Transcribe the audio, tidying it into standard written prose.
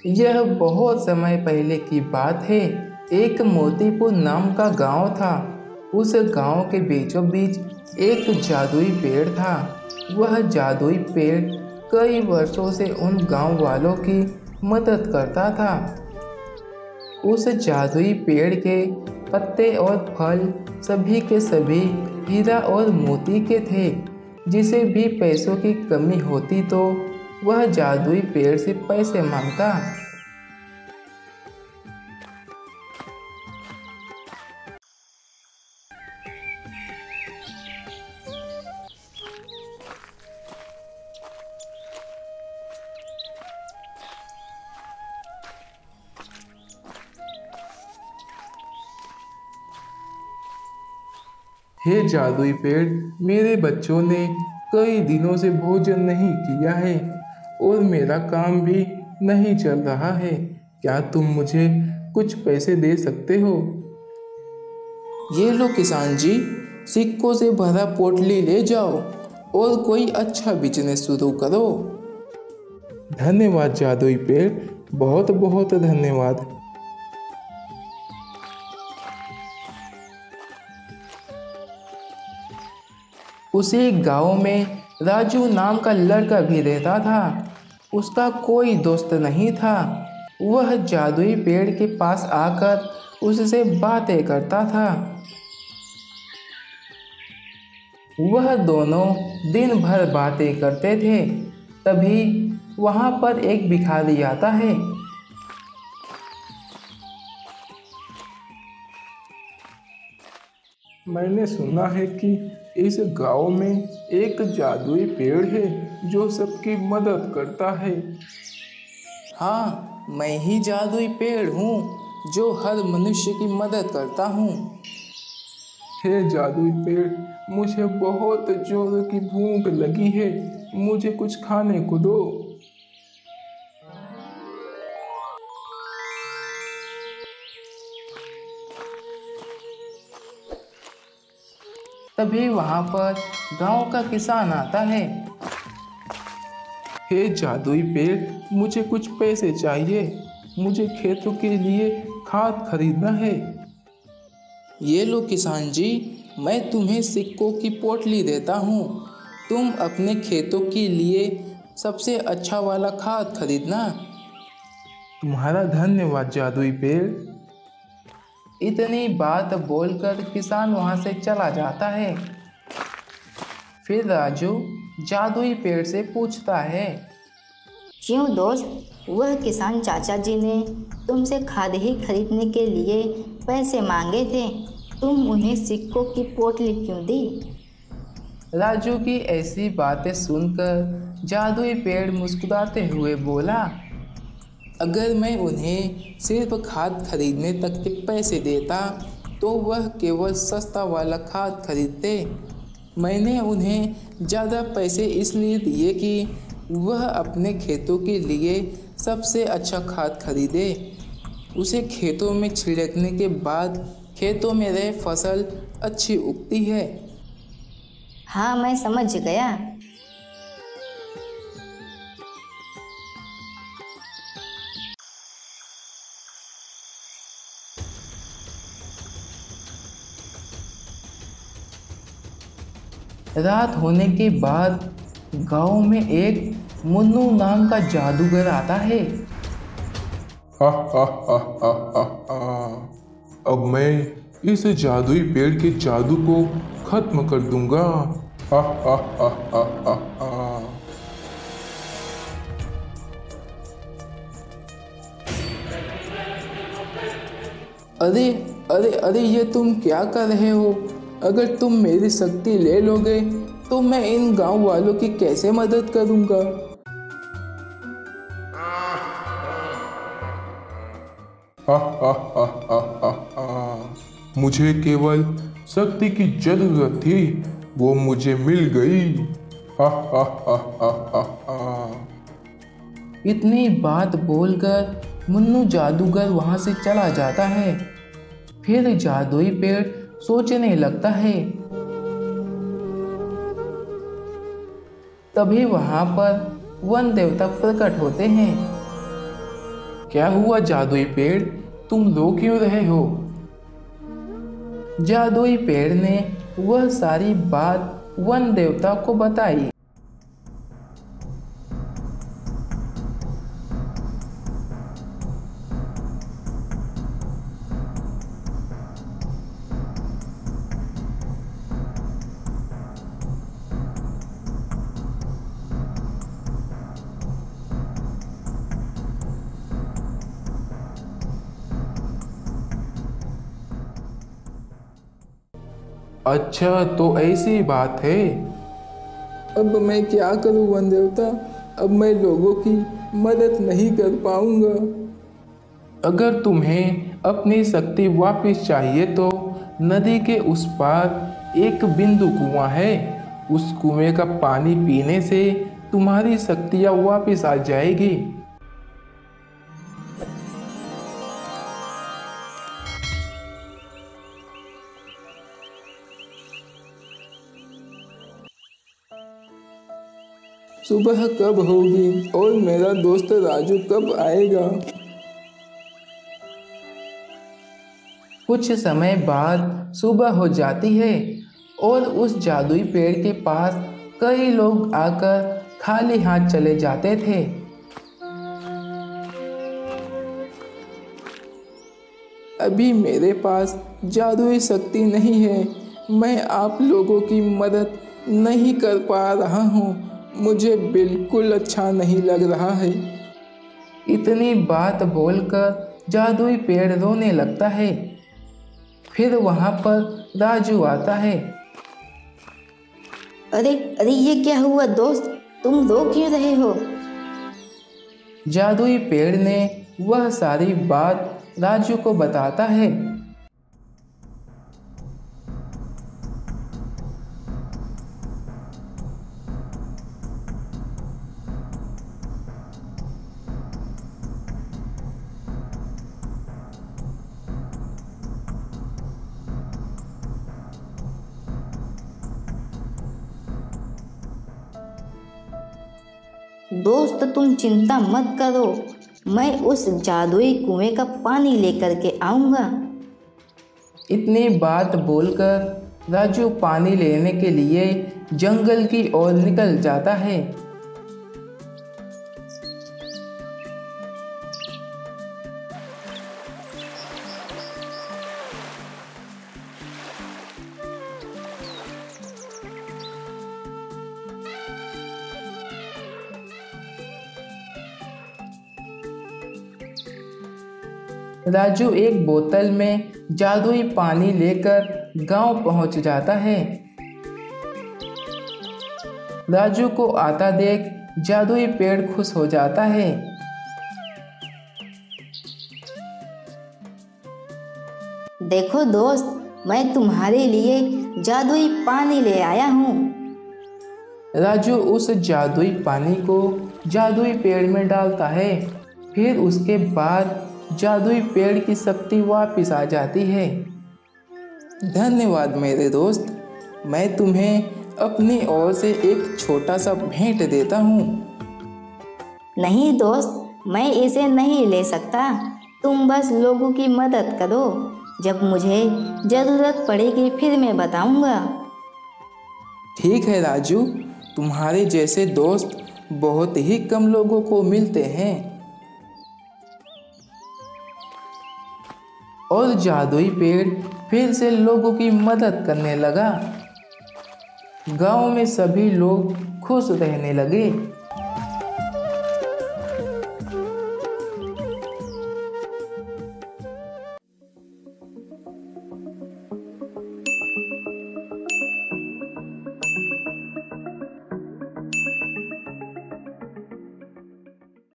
यह बहुत समय पहले की बात है। एक मोतीपुर नाम का गांव था। उस गांव के बीचों बीच एक जादुई पेड़ था। वह जादुई पेड़ कई वर्षों से उन गांव वालों की मदद करता था। उस जादुई पेड़ के पत्ते और फल सभी के सभी हीरा और मोती के थे। जिसे भी पैसों की कमी होती तो वह जादुई पेड़ से पैसे मांगता। हे जादुई पेड़, मेरे बच्चों ने कई दिनों से भोजन नहीं किया है और मेरा काम भी नहीं चल रहा है। क्या तुम मुझे कुछ पैसे दे सकते हो? ये लो किसान जी, सिक्कों से भरा पोटली ले जाओ और कोई अच्छा बिजनेस शुरू करो। धन्यवाद जादुई पेड़, बहुत बहुत धन्यवाद। उसी गांव में राजू नाम का लड़का भी रहता था। उसका कोई दोस्त नहीं था। वह जादुई पेड़ के पास आकर उससे बातें करता था। वह दोनों दिन भर बातें करते थे। तभी वहाँ पर एक भिखारी आता है। मैंने सुना है कि इस गांव में एक जादुई पेड़ है जो सबकी मदद करता है। हाँ, मैं ही जादुई पेड़ हूँ जो हर मनुष्य की मदद करता हूँ। हे जादुई पेड़, मुझे बहुत जोर की भूख लगी है, मुझे कुछ खाने को दो। तभी वहाँ पर गांव का किसान आता है। हे जादुई पेड़, मुझे कुछ पैसे चाहिए, मुझे खेतों के लिए खाद खरीदना है। ये लो किसान जी, मैं तुम्हें सिक्कों की पोटली देता हूँ। तुम अपने खेतों के लिए सबसे अच्छा वाला खाद खरीदना। तुम्हारा धन्यवाद जादुई पेड़। इतनी बात बोलकर किसान वहाँ से चला जाता है। फिर राजू जादुई पेड़ से पूछता है। क्यों दोस्त, वह किसान चाचा जी ने तुमसे खाद ही खरीदने के लिए पैसे मांगे थे, तुम उन्हें सिक्कों की पोटली क्यों दी? राजू की ऐसी बातें सुनकर जादुई पेड़ मुस्कुराते हुए बोला, अगर मैं उन्हें सिर्फ खाद खरीदने तक के पैसे देता तो वह केवल सस्ता वाला खाद खरीदते। मैंने उन्हें ज़्यादा पैसे इसलिए दिए कि वह अपने खेतों के लिए सबसे अच्छा खाद खरीदे। उसे खेतों में छिड़कने के बाद खेतों में रह फसल अच्छी उगती है। हाँ, मैं समझ गया। रात होने के बाद गांव में एक मुन्नू नाम का जादूगर आता है। हा हा हा हा हा हा। अब मैं इस जादुई पेड़ के जादू को खत्म कर दूंगा। हा हा हा हा हा हा। अरे अरे अरे, ये तुम क्या कर रहे हो? अगर तुम मेरी शक्ति ले लोगे तो मैं इन गांव वालों की कैसे मदद करूंगा? हा हा हा हा हा हा। मुझे केवल शक्ति की जरूरत थी, वो मुझे मिल गई। हा हा हा हा हा हा। इतनी बात बोलकर मुन्नू जादूगर वहां से चला जाता है। फिर जादुई पेड़ सोचने लगता है। तभी वहां पर वन देवता प्रकट होते हैं। क्या हुआ जादुई पेड़, तुम रो क्यों रहे हो? जादुई पेड़ ने वह सारी बात वन देवता को बताई। अच्छा, तो ऐसी बात है। अब मैं क्या करूं वन देवता, अब मैं लोगों की मदद नहीं कर पाऊंगा। अगर तुम्हें अपनी शक्ति वापस चाहिए तो नदी के उस पार एक बिंदु कुआं है। उस कुएं का पानी पीने से तुम्हारी शक्तियाँ वापस आ जाएगी। सुबह कब होगी और मेरा दोस्त राजू कब आएगा? कुछ समय बाद सुबह हो जाती है और उस जादुई पेड़ के पास कई लोग आकर खाली हाथ चले जाते थे। अभी मेरे पास जादुई शक्ति नहीं है, मैं आप लोगों की मदद नहीं कर पा रहा हूँ। मुझे बिल्कुल अच्छा नहीं लग रहा है। इतनी बात बोलकर जादुई पेड़ रोने लगता है। फिर वहाँ पर राजू आता है। अरे अरे, ये क्या हुआ दोस्त, तुम रो क्यों रहे हो? जादुई पेड़ ने वह सारी बात राजू को बताता है। दोस्त तुम चिंता मत करो, मैं उस जादुई कुएं का पानी लेकर के आऊंगा। इतनी बात बोलकर राजू पानी लेने के लिए जंगल की ओर निकल जाता है। राजू एक बोतल में जादुई पानी लेकर गांव पहुंच जाता है। राजू को आता देख जादुई पेड़ खुश हो जाता है। देखो दोस्त, मैं तुम्हारे लिए जादुई पानी ले आया हूँ। राजू उस जादुई पानी को जादुई पेड़ में डालता है। फिर उसके बाद जादुई पेड़ की शक्ति वापस आ जाती है। धन्यवाद मेरे दोस्त, मैं तुम्हें अपनी ओर से एक छोटा सा भेंट देता हूँ। नहीं दोस्त, मैं इसे नहीं ले सकता। तुम बस लोगों की मदद करो, जब मुझे ज़रूरत पड़ेगी फिर मैं बताऊंगा। ठीक है राजू, तुम्हारे जैसे दोस्त बहुत ही कम लोगों को मिलते हैं। और जादुई पेड़ फिर से लोगों की मदद करने लगा। गांव में सभी लोग खुश रहने लगे।